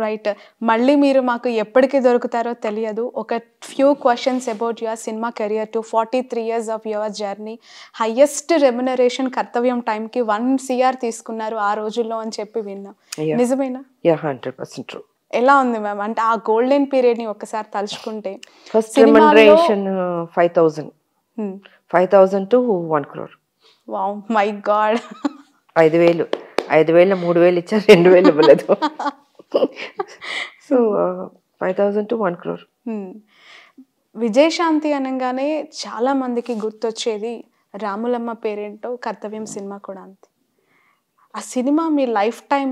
Right. మళ్ళీ మీరు మాకు ఎప్పటికి దొరుకుతారో తెలియదు. ఒక few questions about your cinema career to 43 years of your journey. Highest remuneration 'కర్తవ్యం' టైమ్‌కి 1 సీఆర్ తీసుకున్నారు ఆ రోజుల్లో అని చెప్పి విన్నా. Yeah. నిజమేనా? Yeah, 100% true. ఎలా ఉంది మ్యామ్? అంటే ఆ గోల్డెన్ పీరియడ్‌ని ఒక్కసారి తలుచుకుంటే ఫస్ట్ సినిమాల్లో రెమ్యునరేషన్ 5,000. హ్మ్. 5,000 to 1 crore. Wow! My God. 5,000. 5,000 3,000 ఇచ్చారు, 2,000 ఇవ్వలేదు. So 5,000 to 1 crore. హ్మ్. విజయశాంతి అనంగానే చాలా మందికి గుర్తొచ్చేది రాములమ్మ పేరేంటో 'కర్తవ్యం' సినిమా కూడా అంతే. ఆ సినిమా మీ లైఫ్ టైమ్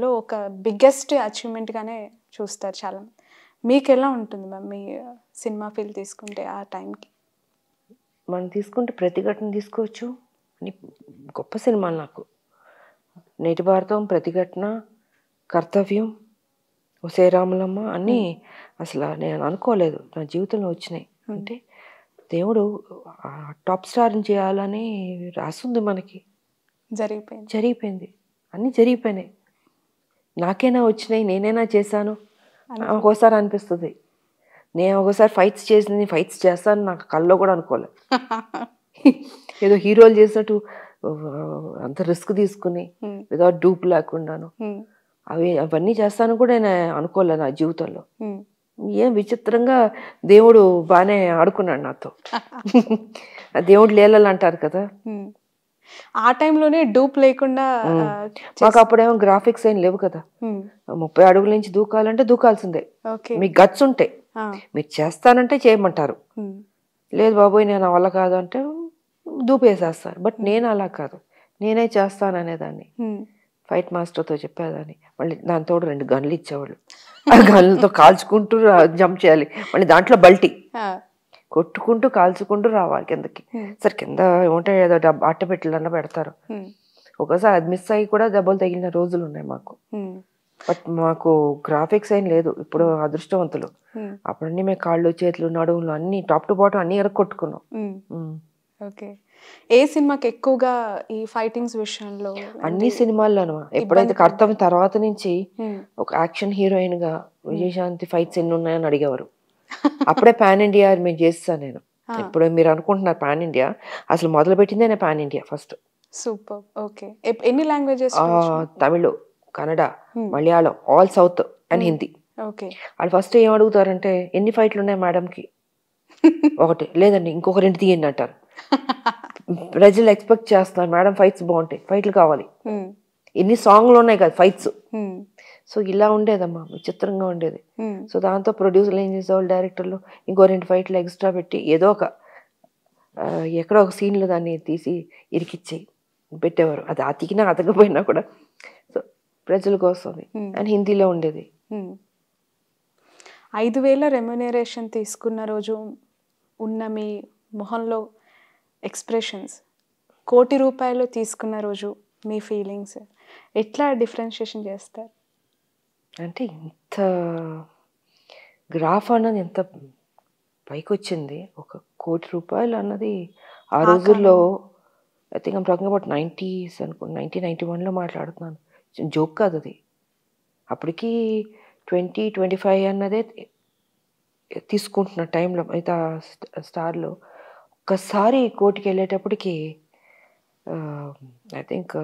లో ఒక బిగ్గెస్ట్ అచీవ్‌మెంట్‌గానే చూస్తారు చాలామంది. మీకెలా ఉంటుంది మ్యామ్ మీ సినిమా ఫీల్ తీసుకుంటే ఆ టైంకి? మనం తీసుకుంటే 'ప్రతిఘటన' తీసుకోవచ్చు. అన్ని గొప్ప సినిమాలు నాకు. 'నేటి భారతం', 'ప్రతిఘటన', 'కర్తవ్యం', 'ఒసేయ్ రాములమ్మ' అన్నీ అసలు నేను అనుకోలేదు నా జీవితంలో వచ్చినాయి. అంటే దేవుడు టాప్ స్టార్ని చేయాలని రాసుంది మనకి. జరిగిపోయింది. అన్నీ జరిగిపోయినాయి. నాకైనా వచ్చినాయి, నేనైనా చేశాను ఒక్కోసారి అనిపిస్తుంది. నేను ఒకసారి ఫైట్స్ చేస్తాను నాకు కల్లో కూడా అనుకోలే. ఏదో హీరోలు చేసినట్టు అంత రిస్క్ తీసుకుని వితౌట్ డూప్ లేకుండాను అవన్నీ చేస్తాను కూడా నేను అనుకోలే నా జీవితంలో. ఏం విచిత్రంగా దేవుడు బాగానే ఆడుకున్నాడు నాతో. దేవుడు లీలలు అంటారు కదా. ఆ టైంలోనే డూప్ లేకుండా మాకు అప్పుడేమో గ్రాఫిక్స్ ఏం లేవు కదా. 30 అడుగుల నుంచి దూకాలంటే దూకాల్సిందే. మీకు గట్స్ ఉంటాయి, మీరు చేస్తానంటే చేయమంటారు. లేదు బాబోయ్ నేను వల్ల కాదు అంటే దూపేసేస్తారు. బట్ నేను అలా కాదు, నేనే చేస్తాను అనేదాన్ని. ఫైట్ మాస్టర్తో చెప్పేదాన్ని. మళ్ళీ దాంతో 2 గన్లు ఇచ్చేవాళ్ళు. ఆ గన్లతో కాల్చుకుంటూ జంప్ చేయాలి. మళ్ళీ దాంట్లో బల్టీ కొట్టుకుంటూ కాల్చుకుంటూ రావాలి కిందకి. సరే కింద ఏమంటాయి ఏదో అట్టపెట్టెలన్నా పెడతారు. ఒకసారి అది మిస్ అయ్యి కూడా దెబ్బలు తగిలిన రోజులు ఉన్నాయి మాకు. బట్ మాకు గ్రాఫిక్స్ ఏం లేదు. ఇప్పుడు అదృష్టవంతులు. అప్పుడన్నీ మేము కాళ్ళు చేతులు నడువులు అన్ని టాప్ టు బాటం అన్ని కొట్టుకున్నాం. ఓకే. ఏ సినిమాకి ఎక్కువగా ఈ ఫైటింగ్స్ విషయంలో? అన్ని సినిమాల్లోనూ. ఎప్పుడైతే 'కర్తవ్యం' తర్వాత నుంచి ఒక యాక్షన్ హీరోయిన్ గా విజయశాంతి ఫైట్స్ ఎన్ని ఉన్నాయని అడిగేవారు. అప్పుడే పాన్ ఇండియా మేము చేస్తాను నేను. ఇప్పుడు మీరు అనుకుంటున్నారు పాన్ ఇండియా, అసలు మొదలు పెట్టిందే నేను pan India first. Super. Okay. ఎన్ని languages? Tamil, Kannada, Malayalam, all south and Hindi. Okay. వాళ్ళు ఫస్ట్ ఏం అడుగుతారంటే ఎన్ని ఫైట్లు ఉన్నాయి మేడంకి? ఒకటి. లేదండి ఇంకొక 2 తీయండి అంటారు. ప్రజలు ఎక్స్పెక్ట్ చేస్తున్నారు మేడం ఫైట్స్ బాగుంటాయి, ఫైట్లు కావాలి. ఎన్ని సాంగ్లు ఉన్నాయి కదా ఫైట్స్. సో ఇలా ఉండేదమ్మా, విచిత్రంగా ఉండేది. సో దాంతో ప్రొడ్యూసర్లు ఏం చేసేవాళ్ళు, డైరెక్టర్లు ఇంకో 2 ఫైట్లు ఎక్స్ట్రా పెట్టి ఏదో ఒక ఎక్కడో ఒక సీన్లో దాన్ని తీసి ఇరికిచ్చి పెట్టేవారు. అది అతికినా అతకపోయినా కూడా. సో ప్రజలకు వస్తుంది. అండ్ హిందీలో ఉండేది. 5,000 రెమ్యునరేషన్ తీసుకున్న రోజు ఉన్న మీ మొహంలో ఎక్స్ప్రెషన్స్, 1,00,00,000 రూపాయలు తీసుకున్న రోజు మీ ఫీలింగ్స్ ఎట్లా డిఫరెన్షియేషన్ చేస్తారు? అంటే ఇంత గ్రాఫ్ అన్నది ఎంత పైకి వచ్చింది. 1,00,00,000 రూపాయలు అన్నది ఆ రోజుల్లో I think I'm talking about 90s అనుకో, 1991లో మాట్లాడుతున్నాను. జోక్ కాదు అది. అప్పటికి 20-25 అన్నదే తీసుకుంటున్న టైంలో మిగతా స్టార్లో ఒక్కసారి 1,00,00,000కి వెళ్ళేటప్పటికి ఐ థింక్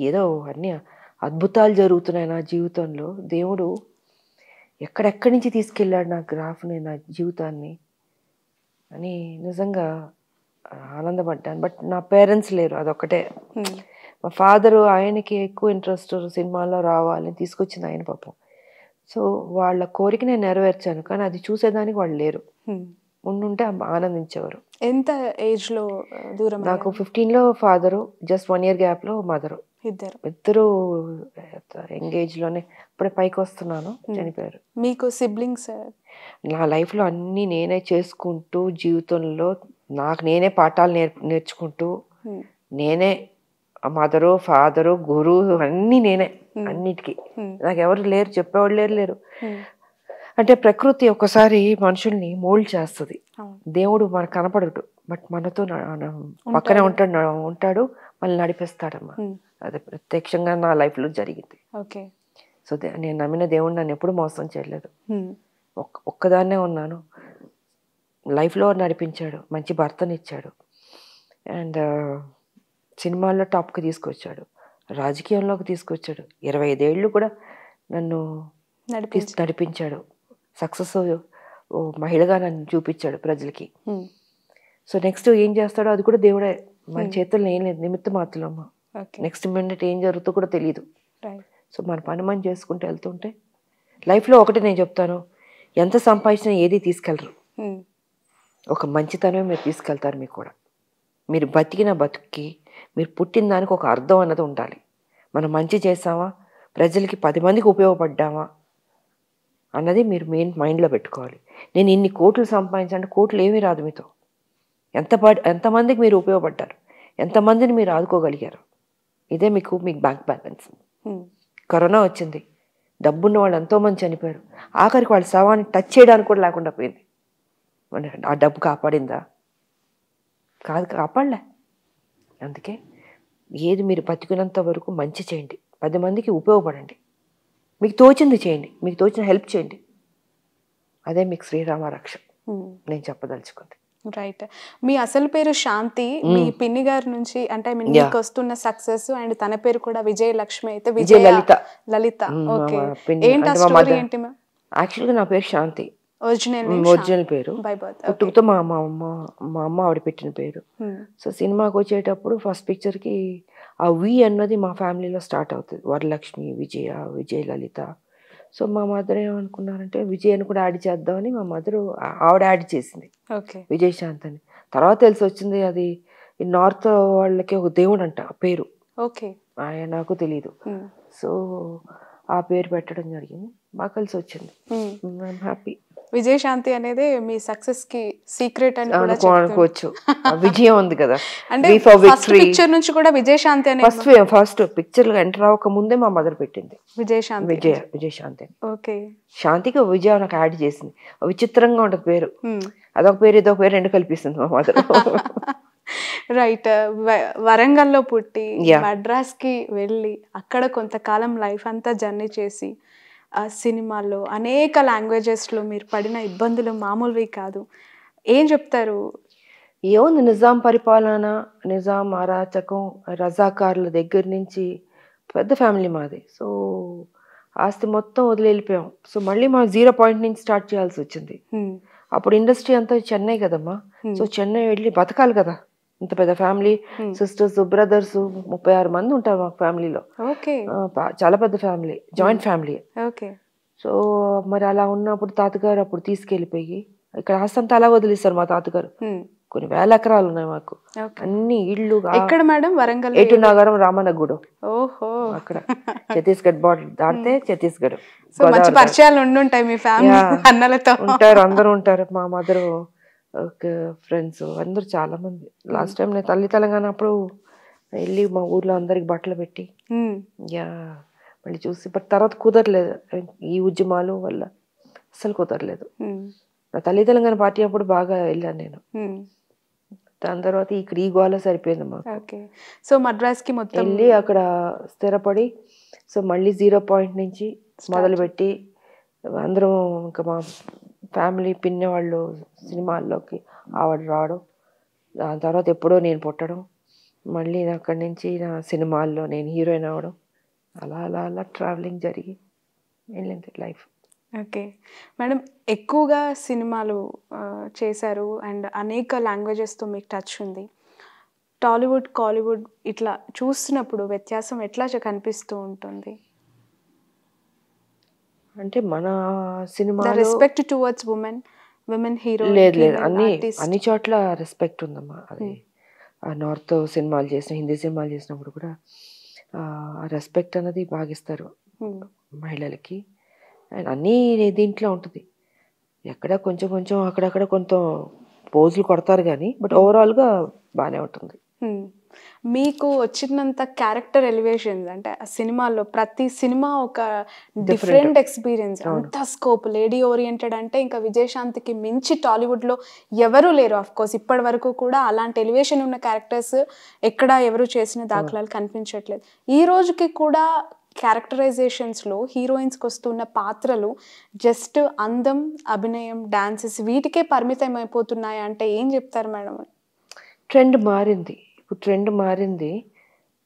ఏదో అన్నీ అద్భుతాలు జరుగుతున్నాయి నా జీవితంలో. దేవుడు ఎక్కడెక్కడి నుంచి తీసుకెళ్ళాడు నా గ్రాఫ్ని, నా జీవితాన్ని అని నిజంగా ఆనందపడ్డాను. బట్ నా పేరెంట్స్ లేరు, అదొక్కటే. మా ఫాదరు, ఆయనకి ఎక్కువ ఇంట్రెస్ట్ సినిమాల్లో రావాలని తీసుకొచ్చింది ఆయన పాపం. సో వాళ్ళ కోరిక నేను నెరవేర్చాను, కానీ అది చూసేదానికి వాళ్ళు లేరు. ఉండుంటే ఆనందించేవారు. ఎంత ఏజ్లో దూరం? నాకు 15లో ఫాదరు, జస్ట్ 1 year గ్యాప్లో మదరు. ఇద్దరు ఎంగేజ్లోనే ఇప్పుడే పైకి వస్తున్నాను, చనిపోయారు. మీకు సిబ్లింగ్స్? నా లైఫ్లో అన్నీ నేనే చేసుకుంటూ, జీవితంలో నాకు నేనే పాఠాలు నేర్చుకుంటూ, నేనే మదరు, ఫాదరు, గురువు అన్నీ నేనే. అన్నిటికీ నాకు ఎవరు లేరు, చెప్పేవాళ్ళు లేరు. అంటే ప్రకృతి ఒకసారి మనుషుల్ని మోల్డ్ చేస్తుంది. దేవుడు మనకు కనపడడు, బట్ మనతో పక్కనే ఉంటాడు, మనల్ని నడిపిస్తాడమ్మా. అది ప్రత్యక్షంగా నా లైఫ్లో జరిగింది. ఓకే. సో నేను నమ్మిన దేవుడు నన్ను ఎప్పుడు మోసం చేయలేదు. ఒక్కదాన్నే ఉన్నాను. లైఫ్లో నడిపించాడు, మంచి భర్తనిచ్చాడు, అండ్ సినిమాల్లో టాప్కి తీసుకొచ్చాడు, రాజకీయంలోకి తీసుకొచ్చాడు. 25 ఏళ్ళు కూడా నన్ను నడిపించాడు. సక్సెస్ మహిళగా నన్ను చూపించాడు ప్రజలకి. సో నెక్స్ట్ ఏం చేస్తాడో అది కూడా దేవుడే, మన చేతుల్లో ఏం లేదు, నిమిత్త మాత్రమా. నెక్స్ట్ మినిట్ ఏం జరుగుతుందో కూడా తెలియదు. సో మన పని మనం చేసుకుంటూ వెళ్తుంటే లైఫ్లో ఒకటి నేను చెప్తాను, ఎంత సంపాదించినా ఏది తీసుకెళ్ళరు, ఒక మంచితనమే మీరు తీసుకెళ్తారు. మీకు కూడా మీరు బతికిన బతుక్కి, మీరు పుట్టిన దానికి ఒక అర్థం అన్నది ఉండాలి. మనం మంచి చేసామా, ప్రజలకి 10 మందికి ఉపయోగపడ్డామా అన్నది మీరు మెయిన్ మైండ్లో పెట్టుకోవాలి. నేను ఇన్ని కోట్లు సంపాదించాలంటే కోట్లు ఏమీ రాదు. మీతో ఎంతమందికి మీరు ఉపయోగపడ్డారు, ఎంతమందిని మీరు ఆదుకోగలిగారు, ఇదే మీకు బ్యాంక్ బ్యాలెన్స్. కరోనా వచ్చింది, డబ్బున్న వాళ్ళు ఎంతోమంది చనిపోయారు, ఆఖరికి వాళ్ళ శవాన్ని టచ్ చేయడానికి కూడా లేకుండా పోయింది. ఆ డబ్బు కాపాడిందా? కాదు, కాపాడలే. అందుకే ఏది మీరు బతికినంత వరకు మంచి చేయండి, 10 మందికి ఉపయోగపడండి, మీకు తోచింది చేయండి, మీకు తోచిన హెల్ప్ చేయండి. అదే మీకు శ్రీరామ రక్ష నేను చెప్పదలుచుకుంది. రైట్. మీ అసలు పేరు శాంతి, మీ పిన్ని గారి నుంచి అంటే మీకు వస్తున్న సక్సెస్ అండ్ తన పేరు కూడా విజయలక్ష్మి అయితే విజయ లలిత. ఓకే. ఏంటి ఆ స్టోరీ ఏంటి మ్యామ్? యాక్చువల్గా నా పేరు శాంతి, ఒరిజినల్ పేరు. పుట్టుకతో మా అమ్మ ఆవిడ పెట్టిన పేరు. సో సినిమాకి వచ్చేటప్పుడు ఫస్ట్ పిక్చర్కి ఆ వి అన్నది మా ఫ్యామిలీలో స్టార్ట్ అవుతుంది. వరలక్ష్మి, విజయ లలిత. సో మా మదర్ ఏమనుకున్నారంటే విజయ్ అని కూడా యాడ్ చేద్దామని మా మదర్ ఆవిడ యాడ్ చేసింది విజయశాంత్ అని. తర్వాత తెలిసి వచ్చింది అది నార్త్ వాళ్ళకి ఒక దేవుడు అంట పేరు, నాకు తెలీదు. సో ఆ పేరు పెట్టడం జరిగింది, బాగా కలిసి వచ్చింది. I'm happy. విజయశాంతి అనేది మీ సక్సెస్ కి సీక్రెట్ అని కూడా అనుకోవచ్చు. విజయం ఉంది కదా, అంటే ఫస్ట్ పిక్చర్ నుంచి కూడా విజయశాంతి అనే ఫస్ట్ పిక్చర్ ఎంటర్ అవ్వక ముందే మా మదర్ పెట్టింది విజయశాంతి. ఓకే. శాంతికి విజయ నాకు యాడ్ చేసింది. విచిత్రంగా ఉంటుంది పేరు, అదొక పేరు ఇదొక పేరు రెండు కల్పిస్తుంది మా మదర్. రైట్. వరంగల్లో పుట్టి మద్రాస్ కి వెళ్ళి అక్కడ కొంతకాలం లైఫ్ అంతా జర్నీ చేసి ఆ సినిమాల్లో అనేక లాంగ్వేజెస్లో మీరు పడిన ఇబ్బందులు మామూలువి కాదు. ఏం చెప్తారు? ఏముంది, నిజాం పరిపాలన, నిజాం అరాచకం, రజాకార్ల దగ్గర నుంచి పెద్ద ఫ్యామిలీ మాది. సో ఆస్తి మొత్తం వదిలి వెళ్ళిపోయాం. సో మళ్ళీ మా 0 పాయింట్ నుంచి స్టార్ట్ చేయాల్సి వచ్చింది. అప్పుడు ఇండస్ట్రీ అంతా చెన్నై కదమ్మా. సో చెన్నై వెళ్ళి బతకాలి కదా, ఇంత పెద్ద ఫ్యామిలీ, సిస్టర్స్ బ్రదర్స్ 36 మంది ఉంటారు మా ఫ్యామిలీలో. చాలా పెద్ద ఫ్యామిలీ, జాయింట్ ఫ్యామిలీ. సో మరి అలా ఉన్నప్పుడు తాతగారు అప్పుడు తీసుకెళ్ళిపోయి ఇక్కడ ఆస్తంతా అలా వదిలేస్తారు. మా తాతగారు కొన్ని వేల ఎకరాలు ఉన్నాయి మాకు, అన్ని ఇళ్ళు. ఎక్కడ మేడం? వరంగల్ ఏటునగరం, రామనగూడెం. ఓహో, అక్కడ ఛత్తీస్గఢ్ బార్డర్ దాటితే ఛత్తీస్గఢ్. మంచి పరిచయాలు ఉండుంటాయి మీ ఫ్యామిలీ అన్నలతో. ఉంటారు, అందరూ ఉంటారు. మా మదర్ ఫ్రెండ్స్ అందరూ చాలా మంది. లాస్ట్ టైం నేను తల్లి తెలంగాణ అప్పుడు వెళ్ళి మా ఊర్లో అందరికి బట్టలు పెట్టి మళ్ళీ చూసి, బట్ తర్వాత కుదరలేదు, ఈ ఉద్యమాలు వల్ల అసలు కుదరలేదు. నా తల్లి తెలంగాణ పార్టీ అప్పుడు బాగా వెళ్ళాను నేను. దాని తర్వాత ఇక్కడ ఈ గోళ సరిపోయింది మాకు. సో మద్రాస్ కి మొత్తం వెళ్ళి అక్కడ స్థిరపడి, సో మళ్ళీ 0 పాయింట్ నుంచి మొదలుపెట్టి అందరం ఇంకా మా ఫ్యామిలీ పిన్ని వాళ్ళు సినిమాల్లోకి ఆవిడ రావడం, దాని తర్వాత ఎప్పుడో నేను పుట్టడం, మళ్ళీ అక్కడి నుంచి నా సినిమాల్లో నేను హీరోయిన్ అవ్వడం, అలా అలా అలా ట్రావెలింగ్ జరిగి వెళ్ళింది లైఫ్. ఓకే మేడం, ఎక్కువగా సినిమాలు చేశారు అండ్ అనేక లాంగ్వేజెస్తో మీకు టచ్ ఉంది. టాలీవుడ్, కాలీవుడ్ ఇట్లా చూస్తున్నప్పుడు వ్యత్యాసం ఎట్లా కనిపిస్తూ ఉంటుంది? అంటే మన cinema respect towards women hero లేదు, అన్ని చోట్ల రెస్పెక్ట్ ఉందమ్మా. అది నార్త్ సినిమాలు చేసిన, హిందీ సినిమాలు చేసినప్పుడు కూడా ఆ రెస్పెక్ట్ అనేది బాగిస్తారు మహిళలకి. అండ్ అన్నీ దీంట్లో ఉంటుంది. ఎక్కడ కొంచెం కొంచెం అక్కడక్కడ కొంత పోజులు కొడతారు కానీ, బట్ ఓవరాల్గా బాగానే ఉంటుంది. మీకు వచ్చినంత క్యారెక్టర్ ఎలివేషన్స్ అంటే ఆ సినిమాల్లో ప్రతి సినిమా ఒక డిఫరెంట్ ఎక్స్పీరియన్స్, అంత స్కోప్. లేడీ ఓరియంటెడ్ అంటే ఇంకా విజయశాంతికి మించి టాలీవుడ్లో ఎవరూ లేరు. ఆఫ్ కోర్స్ ఇప్పటి వరకు కూడా అలాంటి ఎలివేషన్ ఉన్న క్యారెక్టర్స్ ఎక్కడ ఎవరు చేసిన దాఖలాలు కనిపించట్లేదు. ఈ రోజుకి కూడా క్యారెక్టరైజేషన్స్లో హీరోయిన్స్కి వస్తున్న పాత్రలు జస్ట్ అందం, అభినయం, డాన్సెస్ వీటికే పరిమితం అయిపోతున్నాయి అంటే ఏం చెప్తారు మేడం? ట్రెండ్ మారింది, ఇప్పుడు ట్రెండ్ మారింది.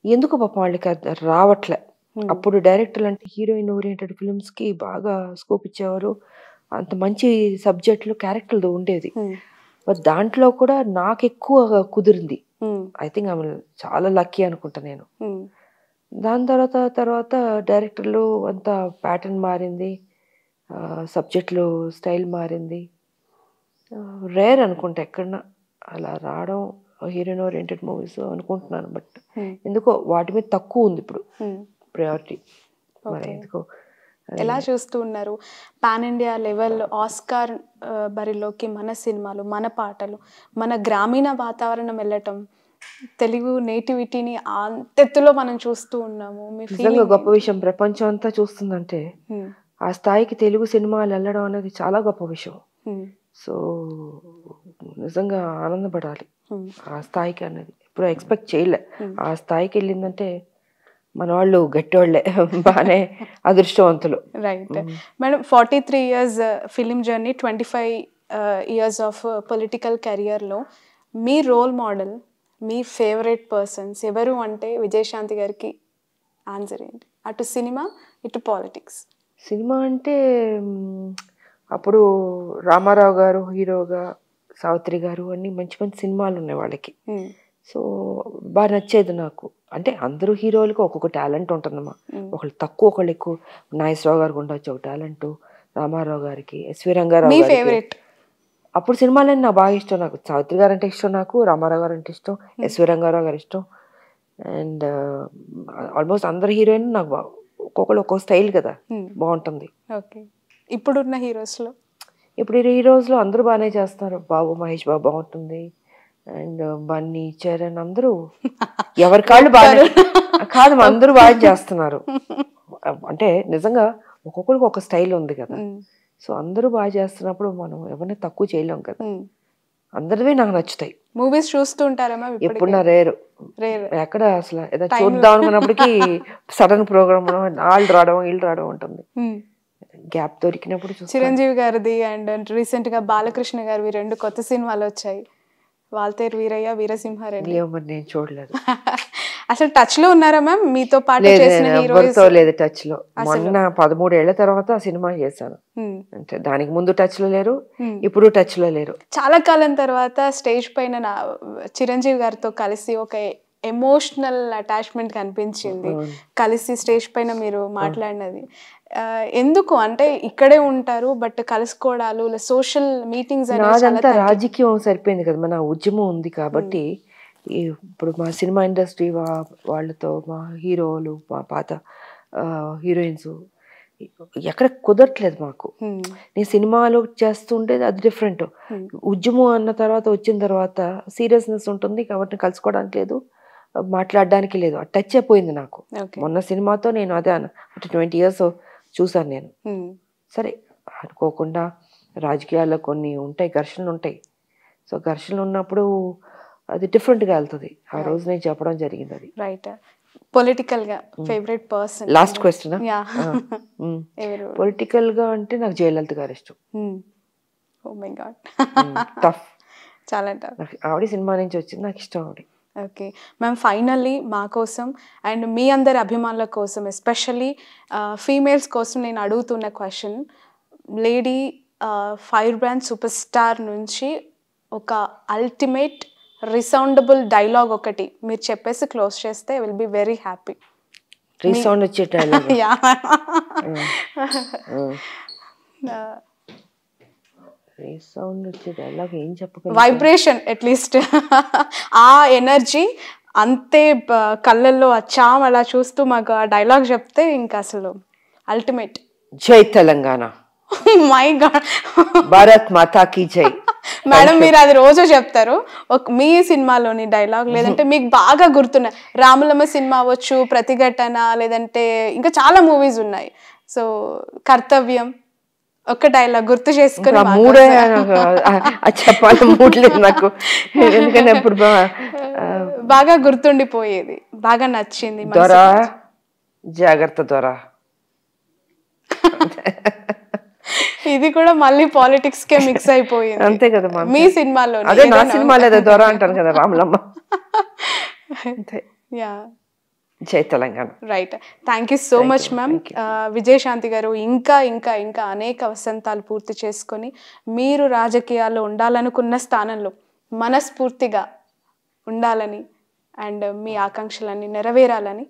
ఎందుకు పాపం వాళ్ళకి అది రావట్లే. అప్పుడు డైరెక్టర్లు అంటే హీరోయిన్ ఓరియంటెడ్ ఫిల్మ్స్కి బాగా స్కోప్ ఇచ్చేవారు, అంత మంచి సబ్జెక్టులు క్యారెక్టర్లు ఉండేది. దాంట్లో కూడా నాకు ఎక్కువ కుదిరింది. ఐ థింక్ ఆమె చాలా లక్కీ అనుకుంటా నేను. దాని తర్వాత డైరెక్టర్లు అంత ప్యాటర్న్ మారింది, సబ్జెక్టులు స్టైల్ మారింది. రేర్ అనుకుంటా ఎక్కడన్నా అలా రావడం హీరోయిన్ ఓరియంటెడ్ మూవీస్ అనుకుంటున్నాను. బట్ ఎందుకో వాటి మీద తక్కువ ఉంది ఇప్పుడు ప్రయారిటీ. మరి ఎందుకో ఎలా చూస్తూ ఉన్నారు పాన్ ఇండియా లెవెల్ ఆస్కార్ బరిలోకి మన సినిమాలు, మన పాటలు, మన గ్రామీణ వాతావరణం వెళ్ళటం, తెలుగు నేటివిటీని అంతెత్తులో మనం చూస్తూ ఉన్నాము. నిజంగా గొప్ప విషయం. ప్రపంచం అంతా చూస్తుందంటే ఆ స్థాయికి తెలుగు సినిమాలు వెళ్ళడం అనేది చాలా గొప్ప విషయం. సో నిజంగా ఆనందపడాలి ఆ స్థాయికి అనేది. ఇప్పుడు ఎక్స్పెక్ట్ చేయలే. ఆ స్థాయికి వెళ్ళిందంటే మన వాళ్ళు గట్టివాళ్లే, బాగానే అదృష్టవంతులు. Right madam. 43 years film journey, 25 years of political కెరియర్లో మీ రోల్ మోడల్, మీ ఫేవరెట్ పర్సన్స్ ఎవరు అంటే విజయశాంతి గారికి ఆన్సర్ ఏంటి? అటు సినిమా, ఇటు పాలిటిక్స్. సినిమా అంటే అప్పుడు రామారావు గారు హీరోగా, సావిత్రి గారు అన్ని మంచి మంచి సినిమాలు ఉన్నాయి వాళ్ళకి. సో బాగా నచ్చేది నాకు. అంటే అందరూ హీరోలకు ఒక్కొక్క టాలెంట్ ఉంటుందమ్మా. ఒకళ్ళు తక్కువ, ఒకళ్ళు ఎక్కువ. నాగేశ్వరరావు గారికి ఉండొచ్చు ఒక టాలెంట్, రామారావు గారికి, ఎస్వి రంగారావు గారికి. అప్పుడు సినిమాలన్నీ నాకు బాగా ఇష్టం. నాకు సావిత్రి గారు అంటే ఇష్టం, నాకు రామారావు గారు అంటే ఇష్టం, ఎస్వి రంగారావు గారు ఇష్టం. అండ్ ఆల్మోస్ట్ అందరు హీరోయిన్ నాకు ఒక్కొక్కరు ఒక్కొక్క స్టైల్ కదా, బాగుంటుంది. ఓకే. ఇప్పుడున్న హీరోస్లో అందరూ బాగానే చేస్తున్నారు. బాబు, మహేష్ బాబు బాగుంటుంది. అండ్ బన్నీ, చరణ్ అందరూ ఎవరి కాళ్ళు బాగా కాదు, అందరూ బాగా చేస్తున్నారు. అంటే నిజంగా ఒక్కొక్కరికి ఒక స్టైల్ ఉంది కదా. సో అందరూ బాగా చేస్తున్నప్పుడు మనం ఎవరిని తక్కువ చేయలేం కదా. అందరివి నాకు నచ్చుతాయి. మూవీస్ చూస్తూ ఉంటారమ్మా? ఎప్పుడు నా రేరు ఎక్కడ అసలు ఏదో చూద్దాం అనుకున్నప్పటికీ సడన్ ప్రోగ్రామ్ వాళ్ళు రావడం వీళ్ళు రావడం ఉంటుంది. గ్యాప్ దొరికినప్పుడు. చిరంజీవి గారిది అండ్ రీసెంట్ గా బాలకృష్ణ గారివి 2 కొత్త సినిమాలు వచ్చాయి, వాల్తేరు వీరయ్య, వీరసింహారెడ్డి. నేను చూడలేదు. అసలు టచ్ లో ఉన్నారా మ్యామ్ మీతో పాటు చేసిన హీరోస్? లేదు టచ్ లో. మొన్న 13 ఏళ్ల తర్వాత సినిమా చేశాను. అంటే దానికి ముందు టచ్ లో లేరు, ఇప్పుడు టచ్ లో లేరు. చాలా కాలం తర్వాత స్టేజ్ పైన చిరంజీవి గారితో కలిసి ఒక ఎమోషనల్ అటాచ్మెంట్ కనిపించింది. కలిసి స్టేజ్ పైన మీరు మాట్లాడినది ఎందుకు అంటే ఇక్కడే ఉంటారు బట్ కలుసుకోవడాలు, సోషల్ మీటింగ్స్ నాదంతా రాజకీయం సరిపోయింది కదా. మన ఉద్యమం ఉంది కాబట్టి ఇప్పుడు మా సినిమా ఇండస్ట్రీ వాళ్ళతో, మా హీరోలు, మా పాత హీరోయిన్స్ ఎక్కడ కుదరట్లేదు మాకు. నేను సినిమాలు చేస్తుంటే అది డిఫరెంట్. ఉద్యమం అన్న తర్వాత వచ్చిన తర్వాత సీరియస్నెస్ ఉంటుంది కాబట్టి కలుసుకోవడానికి లేదు, మాట్లాడడానికి లేదు. ఆ టచ్ అయిపోయింది నాకు. మొన్న సినిమాతో నేను అదే 20 years చూసాను నేను. సరే అనుకోకుండా రాజకీయాల్లో కొన్ని ఉంటాయి, ఘర్షణలు ఉంటాయి. సో ఘర్షణలు ఉన్నప్పుడు అది డిఫరెంట్గా వెళ్తుంది. ఆ రోజు నేను చెప్పడం జరిగింది అది. రైట్. పొలిటికల్ గా favourite person? Last question. Political గా అంటే నాకు జయలలిత గారు ఇష్టం. ఓ మై గాడ్, టఫ్, చాలా టఫ్. ఆవిడ సినిమా నుంచి వచ్చింది, నాకు ఇష్టం ఆవిడ. ఓకే మ్యామ్, ఫైనల్లీ మా కోసం అండ్ మీ అందరి అభిమానుల కోసం, ఎస్పెషల్లీ ఫీమేల్స్ కోసం నేను అడుగుతున్న question, lady fire brand super star నుంచి ఒక అల్టిమేట్ రిసౌండబుల్ డైలాగ్ ఒకటి మీరు చెప్పేసి క్లోజ్ చేస్తే will be very happy. Resound వచ్చే డైలాగ్? రీసౌండ్ వచ్చే డైలాగ్ ఏం చెప్పగలను? వైబ్రేషన్ అట్లీస్ట్, ఆ ఎనర్జీ అంతే కళ్ళల్లో అచ్చాం అలా చూస్తూ మాకు ఆ డైలాగ్ చెప్తే ఇంకా అసలు అల్టిమేట్. జై తెలంగాణ. మై గాడ్, భారత్ మాతా కీ జై. మేడం మీరు అది రోజు చెప్తారు. మీ సినిమాలోని డైలాగ్ లేదంటే మీకు బాగా గుర్తున్న రాములమ్మ సినిమా అవ్వచ్చు, ప్రతిఘటన, లేదంటే ఇంకా చాలా మూవీస్ ఉన్నాయి. సో కర్తవ్యం ఒక డైలాగ్ గుర్తు చేసుకుని. మూడే చెప్పాలి, మూడలేదు నాకు, ఎందుకంటే ఇప్పుడు బాగా గుర్తుండిపోయేది, బాగా నచ్చింది. దొరా జాగ్రత్త దొరా. ఇది కూడా మళ్ళీ పాలిటిక్స్ కే మిక్స్ అయిపోయింది. అంతే కదా మీ సినిమాలో. అదే నా సినిమా లేదా దొర అంటాను కదా రాములమ్మ. అంతే. యా, జై Telangana. Right. Thank you so much ma'am. Vijayashanti గారు, ఇంకా ఇంకా ఇంకా అనేక వసంతాలు పూర్తి చేసుకొని మీరు రాజకీయాల్లో ఉండాలనుకున్న స్థానంలో మనస్ఫూర్తిగా ఉండాలని అండ్ మీ ఆకాంక్షలన్నీ నెరవేరాలని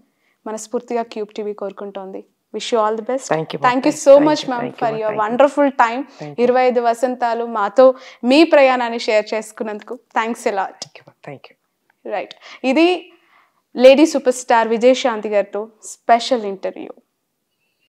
మనస్ఫూర్తిగా క్యూబ్ టీవీ కోరుకుంటోంది. Wish you all the best. Thank you so much ma'am for your wonderful time. 25 వసంతాలు మాతో మీ ప్రయాణాన్ని షేర్ చేసుకున్నందుకు థ్యాంక్స్ ఎ లాట్. రైట్, ఇది లేడీ సూపర్ స్టార్ విజయశాంతి గారితో స్పెషల్ ఇంటర్వ్యూ.